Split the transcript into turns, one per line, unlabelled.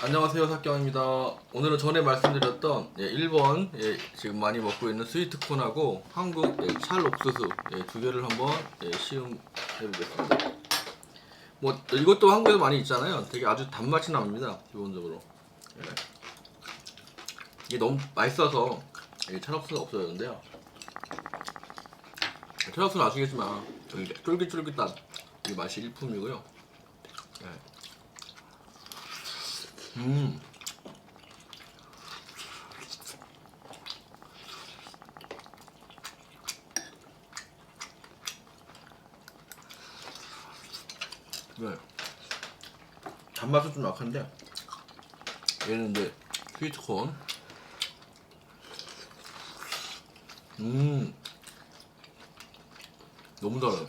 안녕하세요, 삭경입니다. 오늘은 전에 말씀드렸던 1번 지금 많이 먹고 있는 스위트콘하고 한국 찰옥수수 두 개를 한번 시음해 보겠습니다. 뭐 이것도 한국에서 많이 있잖아요. 되게 아주 단맛이 납니다. 기본적으로 이게 너무 맛있어서 찰옥수수가 없어졌는데요. 찰옥수수는 아시겠지만 쫄깃쫄깃한 이 맛이 일품이고요. 네. 단맛은 좀 약한데 얘는 이제 스위트콘. 너무 달아요.